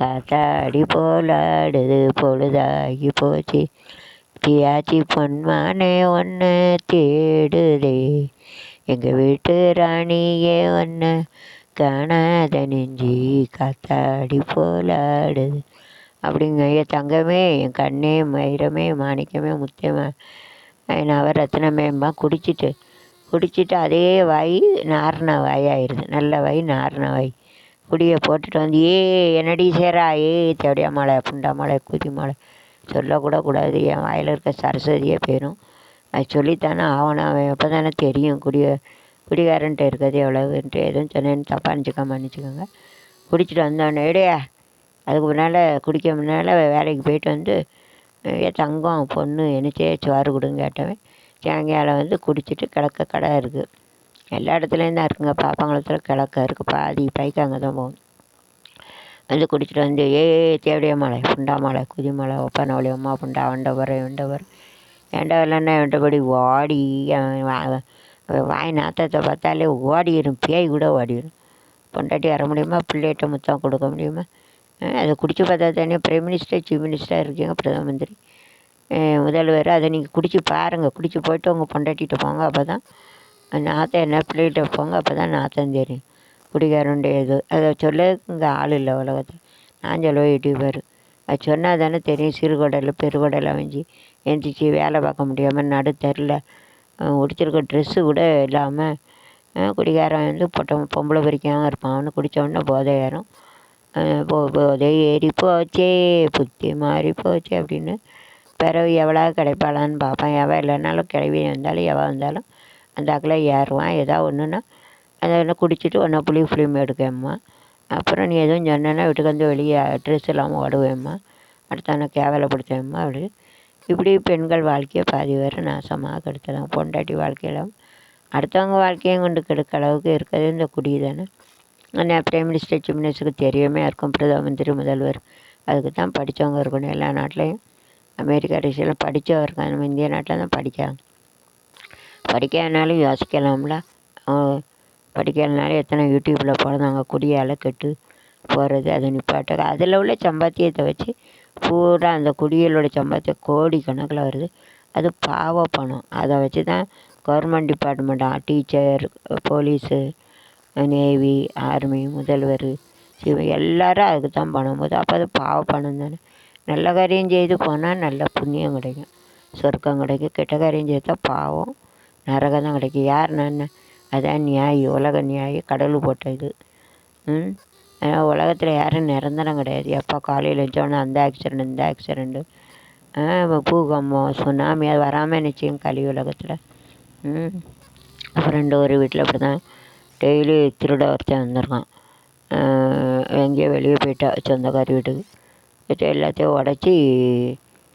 காத்தாடி போலாடுது பொழுதாகி போச்சு, பியாச்சி பொன்மானே ஒன்று தேடுதே, எங்கள் வீட்டு ராணியே ஒன்று காணாத நெஞ்சி காத்தாடி போலாடுது அப்படிங்க. என் தங்கமே, என் கண்ணே, மயிரமே, மாணிக்கமே, முத்தமே, நவரத்னமேம்மா குடிச்சிட்டு அதே வாய் நார்ன வாயாயிருது. நல்ல வாய் நார்ன வாய். குடியை போட்டுட்டு வந்து என்னடி சேரா தேவடியா மலை, புண்டா மலை, குதி மலை சொல்லக்கூட கூடாது. என் வாயில் இருக்க சரஸ்வதியே போயிடும். அது சொல்லித்தானே ஆகணும். அவன் எப்போ தானே தெரியும் குடிகாரன்ட்டு இருக்கிறது எவ்வளவுன்ட்டு. எதுவும் சொன்னேன்னு தப்பாக மன்னிச்சுக்கோங்க. குடிச்சிட்டு வந்தோடனே அதுக்கு முன்னால் குடிக்க முன்னால் வேலைக்கு போயிட்டு வந்து என் தங்கம் பொண்ணு என்னச்சே சோறு கொடுங்க கேட்டவன் சாயங்காலம் வந்து குடிச்சிட்டு கிழக்க கடை இருக்குது. எல்லா இடத்துலையும் தான் இருக்குங்க. பாப்பாங்குளத்தில் கிழக்க இருக்குது. பாதி பைக்கு அங்கே தான் போகும். வந்து குடிச்சிட்டு வந்து தேவடியா மலை, புண்டா மலை, குதி மலை, ஒப்பனவழி, அம்மா புண்டா, வண்டபுரம் ஏண்டா இல்லைன்னா வேண்டபடி ஓடி வாய் நாத்தத்தை பார்த்தாலே ஓடிடும். பேய் கூட ஓடிடும். பொண்டாட்டி வர முடியுமா? பிள்ளைகிட்ட முத்தம் கொடுக்க முடியுமா? அதை குடிச்சு பார்த்தா தானே. பிரைம் மினிஸ்டர், சீஃப் மினிஸ்டராக இருக்கீங்க, பிரதம மந்திரி, முதல்வர். அதை நீங்கள் குடிச்சு பாருங்கள். குடிச்சு போய்ட்டு உங்கள் பொண்டாட்டிகிட்ட போங்க. அப்போ தான் நாற்றம் என்ன பிள்ளைகிட்ட போங்க. அப்போ தான் நாற்றம் தெரியும் குடிகாரனுடைய இது. அதை சொல்ல இங்கே ஆள் இல்லை உலகத்தில். நான் சொல்லுவேன் யூடியூபர். அது சொன்னால் தானே தெரியும். சிறுகுடல் பெருகுடல் அமைஞ்சி எந்திரிச்சு வேலை பார்க்க முடியாமல் நடுத்தரில் உடுத்திருக்க ட்ரெஸ்ஸு கூட இல்லாமல் குடிகாரன் வந்து பொம்பளை பறிக்காமல் இருப்பான். அவனு குடித்தவொடனே போதை ஏறும். போதை ஏறி போச்சே, புத்தி மாறி போச்சு அப்படின்னு பிறகு எவ்வளோ கிடைப்பாளான்னு பார்ப்பான். எவன் இல்லைனாலும் கிளவி வந்தாலும் எவன் வந்தாலும் அந்த அக்கில் ஏறுவான். ஏதாவது ஒன்றுன்னா அதை ஒன்று குடிச்சிட்டு ஒன்றா புளியும் எடுக்கேம்மா. அப்புறம் நீ எதுவும் சொன்னேன்னா வீட்டுக்கு வந்து வெளியே ட்ரெஸ் இல்லாமல் ஓடுவேம்மா, அடுத்தவனை கேவலப்படுத்தேம்மா அப்படி. இப்படி பெண்கள் வாழ்க்கையை பாதி வேறு நாசமாக கெடுத்துலாம். பொண்டாட்டி வாழ்க்கையிலும் அடுத்தவங்க வாழ்க்கையும் கொண்டு கெடுக்க அளவுக்கு இருக்கிறது இந்த குடி தானே. ஆனால் பிரைம் மினிஸ்டர், சீஃப் மினிஸ்டருக்கு தெரியாமே இருக்கும். பிரதம மந்திரி, முதல்வர் அதுக்கு தான் படித்தவங்க இருக்கணும். எல்லா நாட்டிலையும் அமெரிக்கா ரஷ்யாவில் படித்தவங்க இருக்காங்க. நம்ம இந்திய நாட்டில் தான் படிக்காங்க. படிக்காதனாலும் யோசிக்கலாம்ல. படிக்கிறதுனால எத்தனை யூடியூப்பில் போடுறாங்க குடியால் கெட்டு போகிறது. அதை நிப்பாட்ட அதில் உள்ள சம்பாத்தியத்தை வச்சு பூரா அந்த குடிகளோட சம்பாத்தியம் கோடி கணக்கில் வருது. அது பாவ பணம். அதை வச்சு தான் கவர்மெண்ட் டிபார்ட்மெண்ட்டாக டீச்சர், போலீஸு, நேவி, ஆர்மி, முதல்வர், எல்லோரும் அதுக்கு தான் பணம் போகுது. அப்போ அது பாவ பணம் தானே. நல்ல காரியம் செய்து போனால் நல்ல புண்ணியம் கிடைக்கும், சொர்க்கம் கிடைக்கும். கெட்ட காரியம் செய்தால் பாவம், நரகம் தான் கிடைக்கும். யார் நான்? அதான் நியாயம், உலக நியாயம், கடவுள் போட்ட இது. உலகத்தில் யாரும் நிரந்தரம் கிடையாது. எப்போ காலையில் வச்சோன்னா அந்த ஆக்சிடெண்ட், இந்த ஆக்சிடெண்ட்டு, பூகம்பம், சுனாமி அது வராமல் நிச்சயம் கலி உலகத்தில். ஃப்ரெண்டு ஒரு வீட்டில் அப்படி தான் டெய்லி திருட ஒருத்தன் வந்திருக்கான். எங்கேயோ வெளியே போயிட்டா சொந்தக்காரி வீட்டுக்கு. எல்லாத்தையும் உடச்சி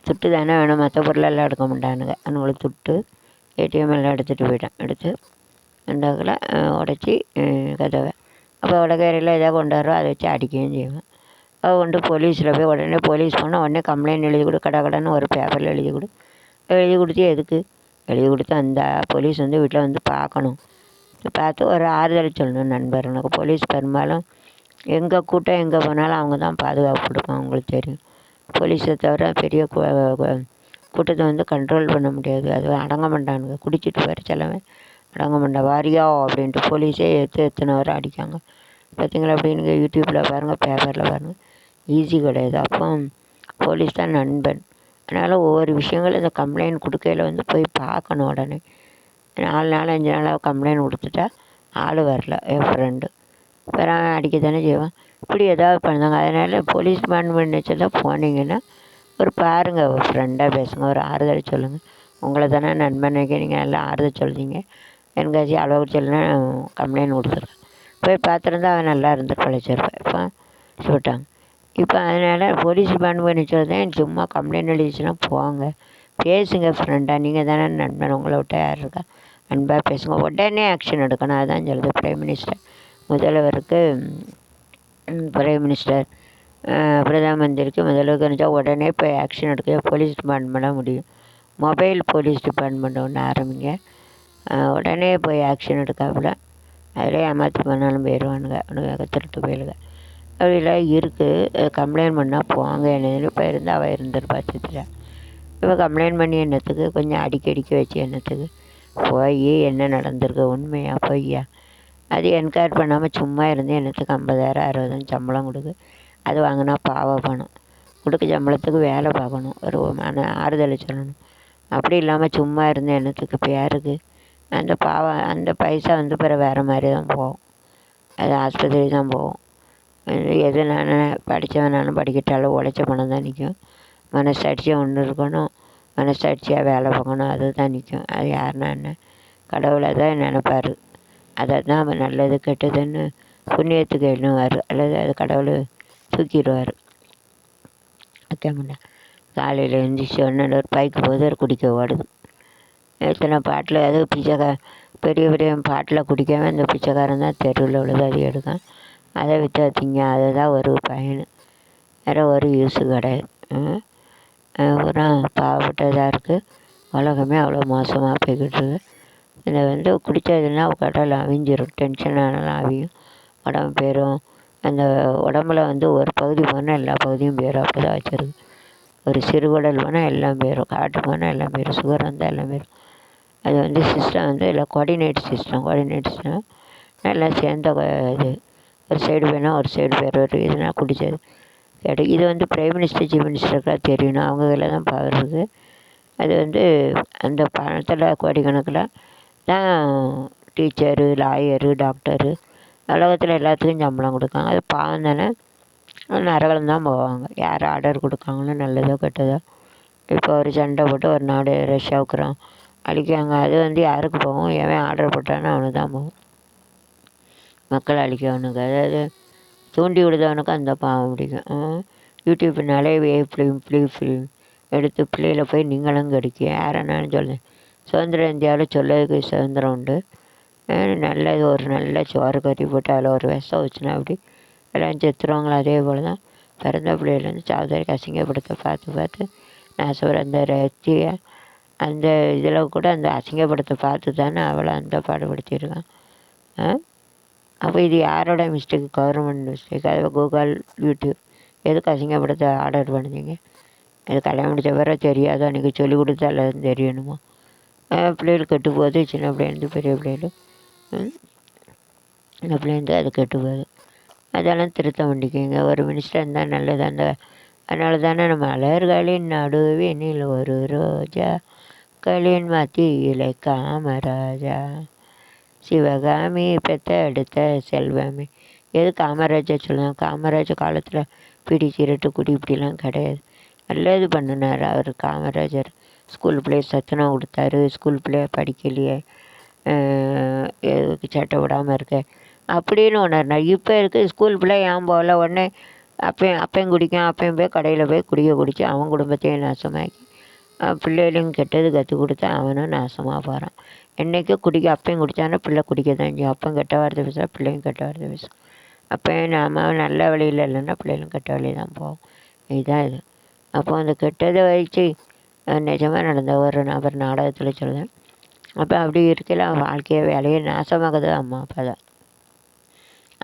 துட்டு தானே வேணும், மற்ற பொருளெல்லாம் எடுக்க மாட்டானுங்க. அவனுங்களுக்கு துட்டு, ஏடிஎம் எல்லாம் எடுத்துகிட்டு போயிட்டான். எடுத்து ரெண்டாக்கில் உடச்சி கதவை. அப்போ உடக்கையறையில் எதாவது கொண்டு வரோம், அதை வச்சு அடிக்கவும் செய்வான். அவள் கொண்டு போலீஸில் போய் உடனே போலீஸ் போனால் உடனே கம்ப்ளைண்ட் எழுதி கொடு, கடைன்னு ஒரு பேப்பரில் எழுதி கொடுத்து எதுக்கு எழுதி கொடுத்து அந்த போலீஸ் வந்து வீட்டில் வந்து பார்க்கணும். பார்த்து ஒரு ஆறுதல் சொல்லணும். நண்பர் எனக்கு போலீஸ் பெரும்பாலும் எங்கே கூட்டம் எங்கே போனாலும் அவங்க தான் பாதுகாப்பு கொடுப்பாங்க. அவங்களுக்கு தெரியும். போலீஸை தவிர பெரிய கூட்டத்தை வந்து கண்ட்ரோல் பண்ண முடியாது. அது அடங்க மாட்டானுங்க. குடிச்சிட்டு வர செல்லவன் அடங்க மாட்டான். வாரியா அப்படின்ட்டு போலீஸே எத்தனை வரை அடிக்காங்க பார்த்தீங்களா. அப்படின்னு யூடியூப்பில் பாருங்கள், பேப்பரில் பாருங்கள். ஈஸி கிடையாது. அப்போ போலீஸ் தான் நண்பன். அதனால் ஒவ்வொரு விஷயங்களும் இந்த கம்ப்ளைண்ட் கொடுக்கையில் வந்து போய் பார்க்கணும். உடனே 4 நாள் 5 நாளாக கம்ப்ளைண்ட் கொடுத்துட்டா ஆள் வரல. என் ஃப்ரெண்டு வேறு அடிக்க தானே செய்வான். இப்படி ஏதாவது பண்ணுறாங்க. அதனால் போலீஸ் டிபார்ட்மெண்ட் வச்சுதான் போனீங்கன்னா ஒரு பாருங்கள், ஒரு ஃப்ரெண்டாக பேசுங்க, ஒரு ஆறுதல் சொல்லுங்கள். உங்களை தானே நண்பன் நீங்கள் நல்லா ஆறுதல் சொல்கிறீங்க. எனக்காச்சும் அளவுக்கு சொல்லுன்னா கம்ப்ளைண்ட் கொடுத்துருக்கேன். போய் பார்த்துருந்தா அவன் நல்லா இருந்து கழிச்சிருப்பேன். இப்போ சொல்லிட்டாங்க. இப்போ அதனால் போலீஸ் டிபார்ட்மெண்ட் சொல்லுறேன், சும்மா கம்ப்ளைண்ட் எழுதிச்சுன்னா போங்க, பேசுங்க ஃப்ரெண்டாக. நீங்கள் தானே நண்பன், உங்களை விட்ட யார் இருக்கா? அன்பாக பேசுங்க. உடனே ஆக்ஷன் எடுக்கணும். அதுதான் சொல்லுது பிரைம் மினிஸ்டர். முதல்வருக்கு பிரைம் மினிஸ்டர், பிரதம மந்திரிக்கு, முதல்வருக்கு நினச்சா உடனே போய் ஆக்ஷன் எடுக்க போலீஸ் டிபார்ட்மெண்ட்டாக முடியும். மொபைல் போலீஸ் டிபார்ட்மெண்ட் ஒன்று ஆரம்பிங்க. உடனே போய் ஆக்ஷன் எடுக்காப்புல அதிலே ஏமாற்றி பண்ணாலும் போயிடுவானுங்க. அவனுக்கு திருட்டு போயிடுங்க. அப்படிலாம் இருக்குது. கம்ப்ளைண்ட் பண்ணால் போவாங்க என்ன இப்போ இருந்தால் அவள் இருந்திருப்பா சித்ரா. இப்போ கம்ப்ளைண்ட் பண்ணி என்னத்துக்கு, கொஞ்சம் அடிக்க வச்சு என்னத்துக்கு, போய் என்ன நடந்திருக்கு உண்மையா பொய்யா, அது என்கொயர் பண்ணாமல் சும்மா இருந்து என்னத்துக்கு 50,000 60,000 சம்பளம் கொடுக்கு. அது வாங்கினா பாவ பணம், கொடுக்க சம்பளத்துக்கு வேலை பார்க்கணும், ஒரு ஆறுதலை சொல்லணும். அப்படி இல்லாமல் சும்மா இருந்து என்னத்துக்கு பேருக்கு அந்த பாவம் அந்த பைசா வந்து பிறகு வேறு மாதிரி தான் போகும். அது ஆஸ்பத்திரி தான் போகும். எது நான் படித்தவனாலும் படிக்கிட்டாலும் உழைச்ச பணம் தான் நிற்கும். மனசாட்சியாக ஒன்று இருக்கணும், மனசாட்சியாக வேலை பார்க்கணும், அது தான் நிற்கும். அது யாருன்னா என்ன, கடவுளை தான் நினைப்பார். அதை தான் அவன் நல்லது கெட்டதுன்னு புண்ணியத்துக்கு எண்ணுவார், அல்லது அது கடவுள் தூக்கிடுவார். ஓகேம்ண்ணா. காலையில் எழுந்திரிச்சி ஒன்று ஒரு பைக்கு போது ஒரு குடிக்க ஓடுது. எத்தனை பாட்டில் அது பெரிய பெரிய பாட்டில் குடிக்காமல் இந்த பிச்சைக்காரன் தான் தெருவில் உள்ளது அது எடுக்கும். அதை விற்று திங்க, அதுதான் ஒரு பயன், வேறு ஒரு யூஸு கிடையாது. பூரா பாவப்பட்டதாக இருக்குது. உலகமே அவ்வளோ மோசமாக போய்கிட்டு இருக்கு. இதை குடித்ததுன்னா கடல் அவிஞ்சிடும், டென்ஷன் ஆனாலும் அவியும், உடம்பு போயிடும். அந்த உடம்புல ஒரு பகுதி போனால் எல்லா பகுதியும் போயிடும், அப்படி தான் வச்சுருக்கு. ஒரு சிறுகுடல் போனால் எல்லாம் போயிடும், காற்று போனால் எல்லாம் போயிடும், சுகர் வந்தால் எல்லாம் போயிடும். அது சிஸ்டம் எல்லாம் கோஆர்டினேட் சிஸ்டம் எல்லாம் சேர்ந்த இது. ஒரு சைடு வேணால் ஒரு சைடு வேறு ஒரு இதனால் குடித்தது இது பிரைம் மினிஸ்டர் சீஃப் மினிஸ்டருக்கெலாம் தெரியணும், அவங்க கையில் தான் பவர் இருக்குது. அது அந்த பணத்தில் கோடிக்கணக்கில் தான் டீச்சரு, லாயரு, டாக்டரு உலகத்தில் எல்லாத்துக்கும் சம்பளம் கொடுக்காங்க. அது பாவம் தானே, நரகம் தான் போவாங்க. யார் ஆர்டர் கொடுக்காங்களோ நல்லதோ கெட்டதோ. இப்போ ஒரு சண்டை போட்டு ஒரு நாடு ரஷ்யாவுக்குறோம் அழிக்காங்க, அது யாருக்கு போகும், எவன் ஆர்டர் போட்டானோ அவனுக்கு தான் போகும், மக்களை அழிக்கவனுக்கு. அதாவது தூண்டி விடுதவனுக்கு அந்த பாவம் பிடிக்கும். யூடியூப்னாலே ஃபிலிம் எடுத்து பிள்ளையில் போய் நீங்களும் கடிக்க யாரனாலும் சொல்லுங்கள். சுதந்திர இந்தியாவில் சொல்லதுக்கு சுதந்திரம் உண்டு. நல்லது ஒரு நல்ல சோறு கறி போட்டு அதில் ஒரு விஷம் வச்சுனா அப்படி எல்லாம் செத்துருவாங்களோ. அதே போல் தான் பிறந்த பிள்ளையிலேருந்து சாவதாரிக்கு அசிங்கப்படுத்த பார்த்து நாசவர் அந்த ரத்தியை அந்த இதில் கூட அந்த அசிங்கப்படுத்த பார்த்து தானே அவளை அந்த பாடுபடுத்தியிருக்கான். அப்போ இது யாரோட மிஸ்டேக், கவர்மெண்ட் மிஸ்டேக். அது கூகுள், யூடியூப் எதுக்கு அசிங்கப்படுத்த ஆர்டர் பண்ணுறீங்க? அது கல்யாணம் முடித்த பிறகு தெரியாதோ, அன்றைக்கி சொல்லிக் கொடுத்தா எல்லாரும் தெரியணுமா? பிள்ளைகள் கெட்டு போகுது, சின்ன பிள்ளைலேருந்து பெரிய பிள்ளைகள் இந்த பிள்ளைலேருந்து அது கெட்டு போகுது. அதெல்லாம் திருத்த வேண்டிக்கிங்க. ஒரு மினிஸ்டர் இருந்தால் நல்லது. அதனால தானே நம்ம மலர்களின் நடுவினில் ஒரு ரோஜா களின் மத்தியிலே காமராஜா சிவகாமி பெற்ற எடுத்த செல்வமே. எது காமராஜா சொல்லுவாங்க? காமராஜர் காலத்தில் பிடி சிரட்டு குடி இப்படிலாம் கிடையாது, நல்லது பண்ணினார் அவர் காமராஜர். ஸ்கூல் பிள்ளைய சத்துணவு கொடுத்தாரு, ஸ்கூல் பிள்ளைய படிக்கலையே, எதுக்கு சட்டை விடாமல் இருக்க அப்படின்னு உணர்னார். இப்போ இருக்குது ஸ்கூல் பிள்ளை ஏன் போகல, உடனே அப்பையும் குடிக்கான், அப்பையும் போய் கடையில் போய் குடித்து அவன் குடும்பத்தையும் நாசமாக்கி பிள்ளைகளையும் கெட்டது கற்றுக் கொடுத்தா அவனும் நாசமாக போகிறான். என்றைக்கும் அப்பையும் குடித்தானா பிள்ளை குடிக்க தான் செய்யும். அப்போ கெட்ட வார்த்தை பேசுகிறா, பிள்ளையும் கெட்ட வார்த்தை பேசும். அப்பையும் நாம் நல்ல வழியில் இல்லைன்னா பிள்ளைகளும் கெட்ட வழி தான் போகும். இதுதான் இது. அப்போ அந்த கெட்டதை வச்சு நிஜமாக நடந்த ஒரு நபர் நாடகத்தில் சொல்லுவேன். அப்போ அப்படி இருக்கையில் அவன் வாழ்க்கையை வேலையை நாசமாகுது அம்மா அப்பா தான்.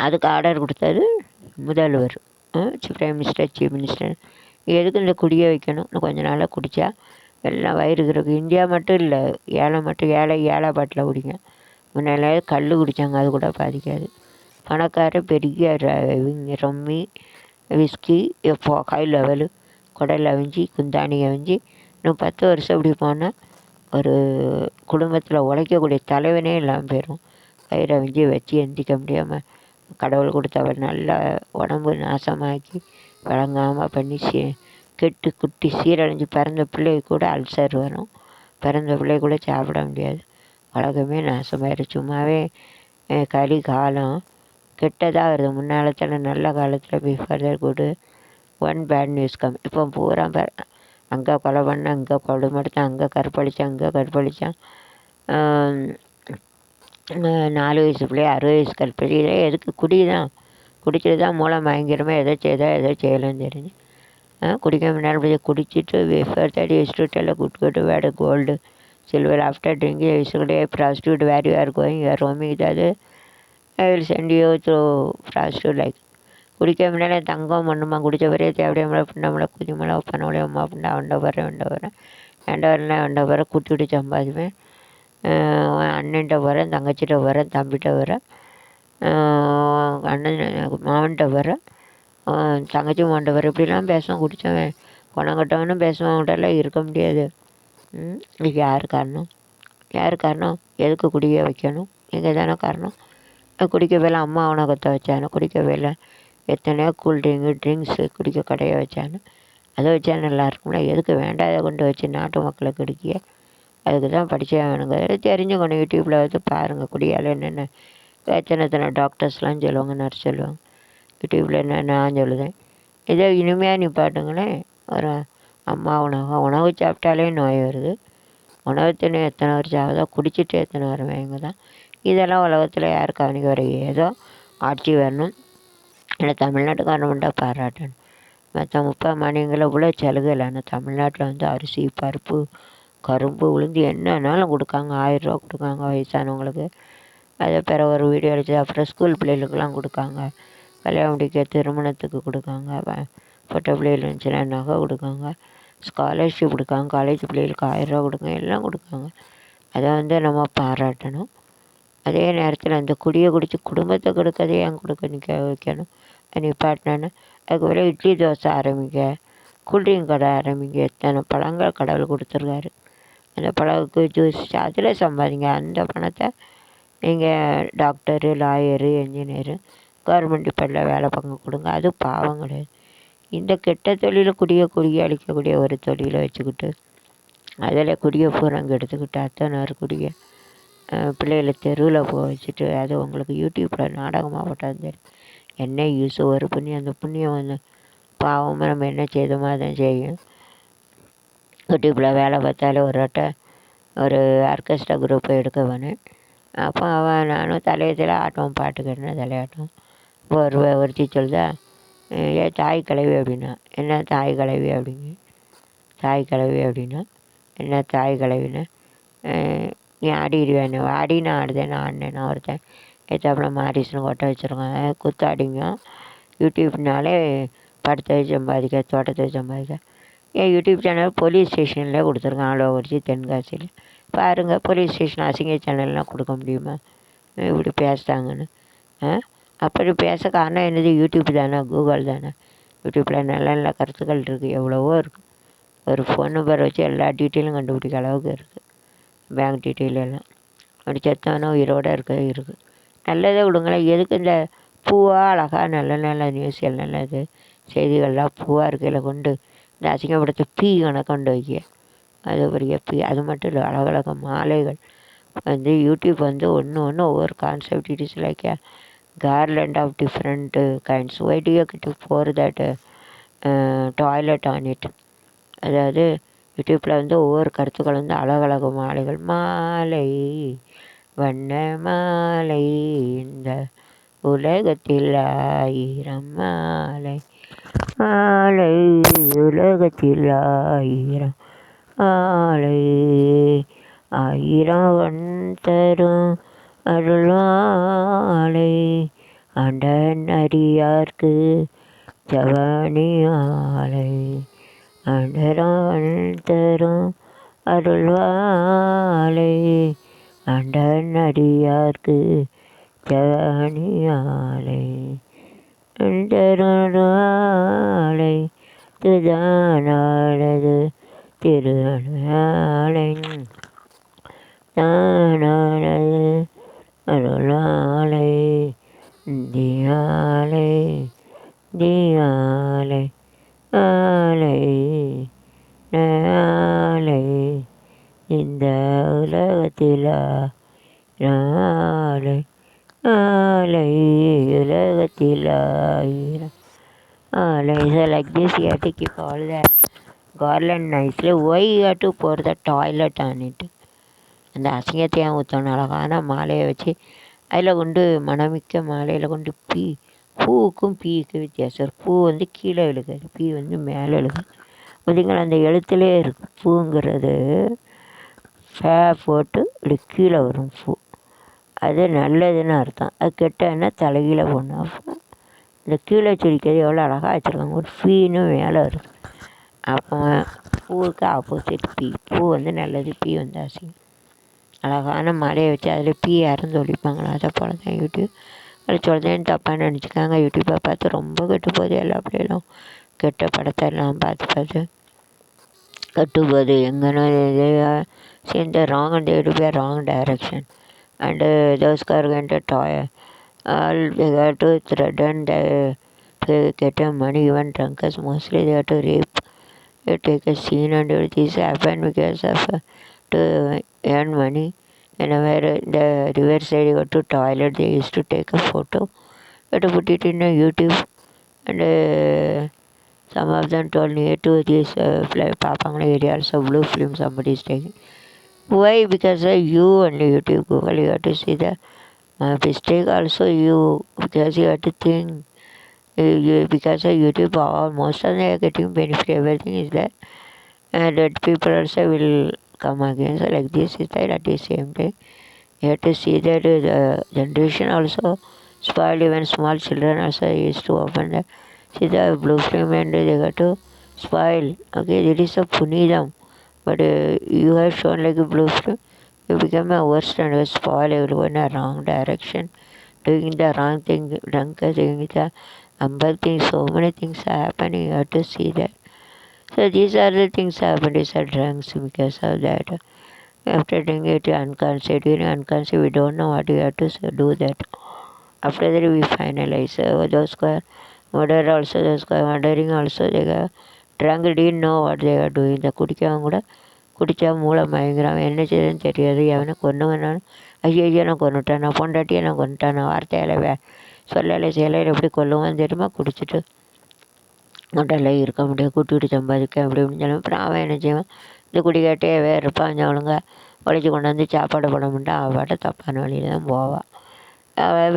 அதுக்கு ஆர்டர் கொடுத்தது முதல்வர், பிரைம் மினிஸ்டர், சீஃப் மினிஸ்டர். எதுக்கு இந்த குடியை வைக்கணும்? இன்னும் கொஞ்ச நாளாக குடித்தா எல்லாம் வயிறுக்கு இருக்குது. இந்தியா மட்டும் இல்லை, ஏழை பாட்டில் குடிங்க. முன்னாடி கல் குடித்தாங்க, அது கூட பாதிக்காது. பணக்கார பெரிய ரம்மி, விஸ்கி, ஹை லெவலு, குடல் அவிஞ்சி, குந்தாணி அவிஞ்சி, இன்னும் 10 வருஷம் இப்படி போனால் ஒரு குடும்பத்தில் உழைக்கக்கூடிய தலைவனே இல்லாமல் போயிடும். வயிறு அவிஞ்சி வச்சு எந்திக்க முடியாமல் கடவுள் கொடுத்தவர் நல்ல உடம்பு நாசமாக்கி வழங்காமல் பண்ணி கெட்டு குட்டி சீரழிஞ்சு பிறந்த பிள்ளை கூட அல்சர் வரும், பிறந்த பிள்ளை கூட சாப்பிட முடியாது. உலகமே நாசமாயிரு. சும்மாவே கலி காலம் கெட்டதாக வருது. முன்னாலத்தில் நல்ல காலத்தில் before that good one bad news come. இப்போ பூரா அங்கே கொலை பண்ண, அங்கே கொடுமடுத்தான், அங்கே கற்பழித்தான், அங்கே கற்பழித்தான். 4 வயசு பிள்ளைய 60 வயசு கற்பழி. இதே எதுக்கு? குடிச்சிட்டு தான் மூளை பயங்கரமாக எதை செய்யலைன்னு தெரிஞ்சு குடிக்க முன்னாடி குடிச்சிட்டு before that used to tell good wait gold silver after drinking used to prostitute where you are going you are roaming அது I will send you through prostitute like குடிக்க முன்னாலே தங்கம் மண்ணுமா குடித்த பிறகு தேவையமலை புண்டமலை குதிமலை ஒப்பனமலை அம்மா புண்டா வண்ட வரேன் வண்ட வர கூட்டி விட்டு சம்பாதிப்பேன். அண்ணன்கிட்ட வரேன், தங்கச்சிட்ட வரேன், தம்பிகிட்ட வரேன், அண்ணன் மாவன்கிட்ட வரேன், தங்கச்சி மாவன்கிட்ட வரேன். இப்படிலாம் பேசுவான் குடித்தவன். பணம் கட்டவனும் பேசுவான். அவங்கள்ட்டெல்லாம் இருக்க முடியாது. இதுக்கு யார் காரணம்? எதுக்கு குடிக்க வைக்கணும்? நீங்கள் தானே காரணம். குடிக்கவே இல்லை. அம்மா அவனை கற்ற வச்சானு. குடிக்கவே இல்லை. எத்தனையோ ட்ரிங்க்ஸு குடிக்க கடையை வச்சானு. அதை வச்சா நல்லா இருக்கும்ல. எதுக்கு வேண்டாத கொண்டு வச்சு நாட்டு மக்களை கெடுக்கிய? அதுக்கு தான் படித்தே வேணுங்க. தெரிஞ்சுக்கணும். யூடியூப்பில் வந்து பாருங்கள். குடியால் என்னென்ன எத்தனை டாக்டர்ஸ்லாம் சொல்லுவாங்க, நர்ஸ் சொல்லுவாங்க. யூடியூப்பில் என்ன நான் சொல்லுதேன். இதே இனிமையாக நிப்பாட்டுங்களேன். ஒரு அம்மா உணவு சாப்பிட்டாலே நோய் வருது. உணவு தின்னு எத்தனை வருஷம் ஆகுதோ, குடிச்சிட்டு எத்தனை வருவாங்க தான். இதெல்லாம் உலகத்தில் யார் கவனிக்க வர? ஏதோ ஆட்சி வரணும். இல்லை தமிழ்நாட்டுக்காரன்ட்டா பாராட்டணும். மற்ற 30 மாநிலங்களில் இவ்வளோ சலுகை இல்லை. ஆனால் தமிழ்நாட்டில் வந்து அரிசி, பருப்பு, கரும்பு, உளுந்து என்னன்னாலும் கொடுக்காங்க. 1000 ரூபா கொடுக்காங்க வயசானவங்களுக்கு. அதை பிற ஒரு வீடியோ எடுத்து அப்புறம் ஸ்கூல் பிள்ளைகளுக்கெல்லாம் கொடுக்காங்க. கல்யாணம் முடிக்க திருமணத்துக்கு கொடுக்காங்க. பொட்டை பிள்ளைகள் இருந்துச்சுன்னா நகை கொடுக்காங்க. ஸ்காலர்ஷிப் கொடுக்காங்க. காலேஜ் பிள்ளைகளுக்கு 1000 ரூபா கொடுங்க. எல்லாம் கொடுக்காங்க. அதை வந்து நம்ம பாராட்டணும். அதே நேரத்தில் அந்த குடியை குடித்து குடும்பத்தை கொடுக்கறதே ஏன் நிற்க வைக்கணும்? நிப்பாட்டினான்னு அதுக்கு பிறகு இட்லி தோசை ஆரம்பிங்க, கூல்ட்ரிங்க் கடை ஆரம்பிங்க. எத்தனை பழங்கள் கடவுள் கொடுத்துருக்காரு. அந்த பழகுக்கு ஜூஸ் அதில் சம்பாதிங்க. அந்த பணத்தை நீங்கள் டாக்டரு, லாயரு, என்ஜினியரு, கவர்மெண்ட் டிபார்ட்மெண்ட்டில் வேலை பார்க்க கொடுங்க. அது பாவம் கிடையாது. இந்த கெட்ட தொழிலை குடியை அழிக்கக்கூடிய ஒரு தொழிலை வச்சுக்கிட்டு அதில் குடியை பூராங்க எடுத்துக்கிட்டு அத்தனை குடியை பிள்ளைகளை தெருவில் போக வச்சுட்டு அது உங்களுக்கு யூடியூப்பில் நாடகமாக போட்டாலும் சரி என்ன யூஸ்? ஒரு புண்ணியம், அந்த புண்ணியம் வந்து பாவமாக நம்ம என்ன செய்தோமோ அதான் செய்யும். யூடியூப்பில் வேலை பார்த்தாலே ஒரு ஆர்கெஸ்ட்ரா குரூப்பை எடுக்க வேணும். அப்போ நானும் தலையத்தில் ஆட்டுவோம், பாட்டு கேட்டுனா தலையாட்டுவோம். இப்போ ஒருத்தி சொல்லுதா, ஏன் தாய் கிளவி அப்படின்னா என்ன தாய் கிளவி அப்படிங்க? தாய் கிளவி அப்படின்னா என்ன? தாய் கிளவின்னா நீ ஆடிடுவேன். ஆடி நான் ஆடுதேன், நான் ஆடினேன். நான் ஒருத்தன் ஏற்றாப்புல மாரிஸ்னு கொட்டை வச்சுருக்காங்க. குத்தாடிங்க. யூடியூப்னாலே படத்தை சம்பாதிக்க, தோட்டத்தை சம்பாதிக்க. ஏன் யூடியூப் சேனல் போலீஸ் ஸ்டேஷனில் கொடுத்துருக்கான். ஆலோவரிச்சி தென்காசியில் பாருங்கள். போலீஸ் ஸ்டேஷன் அசிங்க சேனல்லாம் கொடுக்க முடியுமா? இப்படி பேசுகிறாங்கன்னு. அப்படி பேச காரணம் என்னது? யூடியூப் தானே, கூகுள் தானே. யூடியூப்பில் நல்ல நல்ல கருத்துக்கள் இருக்குது, எவ்வளவோ இருக்குது. ஒரு ஃபோன் நம்பர் வச்சு எல்லா டீட்டெயிலும் கண்டுபிடிக்க அளவுக்கு இருக்குது. பேங்க் டீட்டெயில் எல்லாம். அப்படி செத்தவனோ உயிரோடு இருக்குது. நல்லதே விடுங்களேன். எதுக்கு இந்த பூவாக அழகாக நல்ல நல்ல நியூஸ்கள், நல்லது செய்திகள்லாம் பூவாக இருக்கையில் கொண்டு இந்த அசிங்கப்படுத்த கணக்கு கொண்டு வைக்க? அது பெரிய அது மட்டும் இல்லை. அழகழக மாலைகள் வந்து யூடியூப் வந்து ஒன்று ஒவ்வொரு concept. It is like a garland of different kinds. Why do you get to pour that toilet on it? அதாவது யூடியூப்பில் வந்து ஒவ்வொரு கருத்துக்கள் வந்து அழகழகு மாலைகள். மாலை வண்ண மாலை இந்த உலகத்தில் 1000 மாலை, மாலை உலகத்தில் 1000 மாலை, 1000 தரும் அருள்மாலை, அண்டன் அடியார்க்கு ஜவானி ஆலை, அண்டரான் தரும் அருள்வாலை, அண்டன் அடியார்க்கு ஜவானி ஆலை, அண்டராலை துதானானது திருநாளை, தானானது அருளாலை, தியாலை தியாலை ஆலை நாளை இந்த உலகத்தில் நாளை, ஆலை உலகத்தில் 1000 ஆலை. So like this you have to keep all the garland nicely. Why you have to pour the toilet on it? அந்த அசிங்கத்தையும் ஊற்றணும். அழகான மாலையை வச்சு அதில் கொண்டு மணமிக்க மாலையில் கொண்டு பூவுக்கும் பீக்கும் வித்தியாசம். பூ வந்து கீழே விழுகாது, பீ வந்து மேலே விழுகும். பார்த்தீங்களா, அந்த எழுத்துலே இருக்குது. பூங்கிறது போட்டு இப்படி கீழே வரும் பூ. அது நல்லதுன்னு அர்த்தம். அது கெட்டதுன்னா தலைகீழ போடணும். இந்த கீழே சிரிக்கிறது எவ்வளோ அழகாக வச்சுருக்காங்க. ஒரு ஃபீன்னு மேலே வருது. அப்போ பூவுக்கு ஆப்போசிட் பீ. பூ வந்து நல்லது, பீ வந்து அசிங்கம். அழகான மலையை வச்சு அதில் பீ யாரும் சொல்லிப்பாங்களா, அதை போல தான் யூடியூப். அது சொல்கிறேன்னு தப்பாக நினச்சிக்காங்க. யூடியூப்பை பார்த்து ரொம்ப கெட்டு போகுது எல்லா பிள்ளைகளும். கெட்ட படத்தை எல்லாம் பார்த்து கெட்டு போகுது. எங்கன்னா in the wrong and they do a wrong direction. And those are going to toy. All they got to threaten to get a money. Even drunkards mostly they have to rape. They take a scene and this happen because of to earn money. And where the riverside you go to toilet, they used to take a photo. You have to put it in a YouTube. And some of them told near to this Papangla area also blue film somebody is taking. Why? Because you only YouTube, Google, you have to see the mistake also you, because you have to think. Because of YouTube, most of them are getting benefit, everything is there. And that people also will come again. So like this is there at the same time. You have to see that the generation also spoiled, even small children also used to open the, see the blue film and they got to spoil. Okay, it is a punidam. But you have shown like a blue film, you become a worst and a spoil everyone in a wrong direction, doing the wrong thing, drunker doing the humble things, so many things are happening, you have to see that. So these are the things happen, these are drunks because of that. After doing it unconscious, during unconscious we don't know what we have to do that. After that we finalize. Those who are murder also, those who are murdering also, they got drunk, didn't know what they are doing. The குடிக்கவங்க கூட குடித்தா மூளை மயங்குறான், என்ன செய்யுதுன்னு தெரியாது. எவனை கொன்னவனாலும் ஐயோ நான் கொண்டுட்டேன், நான் பொண்டாட்டியை நான் கொண்டுட்டேன், நான் வார்த்தையால் சொல்லலை செய்யலை எப்படி கொல்லுவான்னு தெரியுமா. குடிச்சிட்டு முட்டையில் இருக்க முடியாது, கூட்டிகிட்டு சம்பாதிக்க அப்படி இப்படின்னு சொல்லுவேன். அப்புறம் அவன் என்ன செய்வான், இந்த குடிக்காட்டே இருப்பான், கொஞ்சம் ஒழுங்காக உழைச்சி கொண்டு வந்து சாப்பாடு போட மாட்டான், அவள் பாட்ட தப்பான வழியில் தான் போவாள்.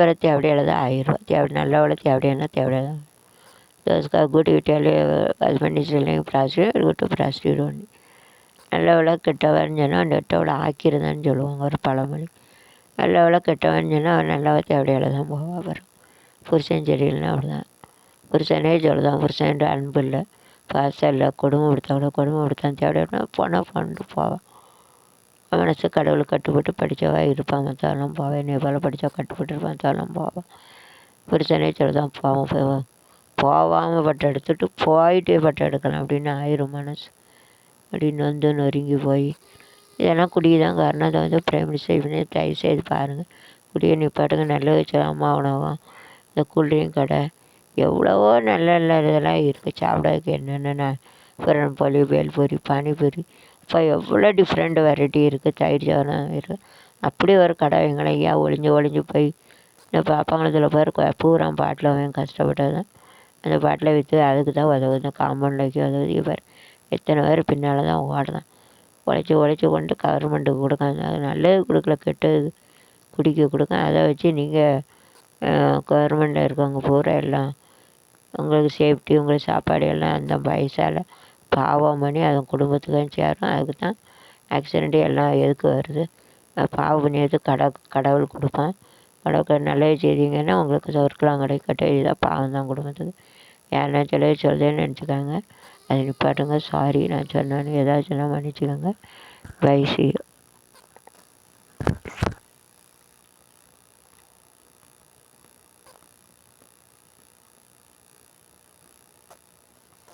வேறு தேவையில்லை தான் ஆயிடுவாள். நல்லவளை தேவையான தேவையில்லை. தோஸ்க்காக கூட்டி விட்டாலே ஹஸ்பண்ட் இஸ் இல்லைங்க ப்ராஸ்டியூட், கூட்டு ப்ராஸ்டியூட் ஒன்று. நல்லவளை கெட்டவன்னு சொன்னால் அந்த கெட்டவளை ஆக்கிருந்தான்னு சொல்லுவாங்க ஒரு பழமொழி. நல்லவளை கெட்டவன்னு சொன்னால் அவன் நல்லவ தேவையில்லை தான் போவாள். அப்புறம் புருஷன் சரியில்லைன்னா அவ்வளோதான். புருஷனே சொல்லுதான், புருஷன் அன்பு இல்லை, பாசம் இல்லை, கொடுமைப்படுத்தான் தேவையான பண்ணிட்டு போவான். மனசு கடவுள் கட்டுப்பட்டு படித்தவா இருப்பான், மற்றவெல்லாம் போவேன். என்னை போல் படித்தா கட்டுப்பட்டு இருப்பான், மற்றவெல்லாம் போவான். புருஷனே சொல்லுதான் போவாமல் பட்டம் எடுத்துட்டு போயிட்டே பட்டம் எடுக்கலாம் அப்படின்னு ஆயிரும் மனசு. அப்படின்னு வந்து நொறுங்கி போய் இதெல்லாம் குடிதான் காரணம். அதை வந்து பிரைம் மினிஸ்டர் இப்படி தயவு செய்து பாருங்கள், குடியை நிப்பாட்டுங்க. நல்ல வச்சு அம்மா உணவகம், இந்த கூல்ட்ரிங்க் கடை, எவ்வளவோ நல்ல நல்ல இதெல்லாம் இருக்குது சாப்பிடறதுக்கு. என்னென்ன புரன்பொலி, பேல்பூரி, பானிபூரி, இப்போ எவ்வளோ டிஃப்ரெண்ட் வெரைட்டி இருக்குது. தயிர் சாதம் இருக்குது. அப்படி ஒரு கடை எங்களை ஐயா ஒளிஞ்சு போய் இந்த பாப்பாங்களத்தில் பேர் பூரா பாட்டில் அவன் கஷ்டப்பட்டது தான். அந்த பாட்டில் விற்று அதுக்கு தான் உதவுது, இந்த காம்பவுண்டில் வைக்க உதவுது. இப்போ எத்தனை பேர் பின்னால் தான் ஓடுதான். உழைச்சி கொண்டு கவர்மெண்ட்டுக்கு கொடுக்காங்க. அது நல்லது கொடுக்கல, கெட்டது குடிக்க கொடுக்க. அதை வச்சு நீங்கள் கவர்மெண்ட்டில் இருக்கவங்க பூரா எல்லாம் உங்களுக்கு சேஃப்டி, உங்களுக்கு சாப்பாடு எல்லாம் அந்த பைசாவில் பாவம் பண்ணி அதன் குடும்பத்துக்கும் சேரும். அதுக்கு தான் ஆக்சிடெண்ட்டு எல்லாம் எதுக்கு வருது. பாவம் பண்ணியது கடவுள் கொடுப்பான். கடவுள் நல்லது செய்தீங்கன்னா உங்களுக்கு சொர்க்கலாம் கிடைக்கட்டும். இதுதான் பாவம் தான் குடும்பத்துக்கு. யாருன்னா சொல்லுதேன்னு நினச்சிக்காங்க. அதை நிப்பாட்டுங்க. சாரி நான் சொன்னான்னு ஏதாச்சும் மன்னிச்சுக்கோங்க. Bye, see you.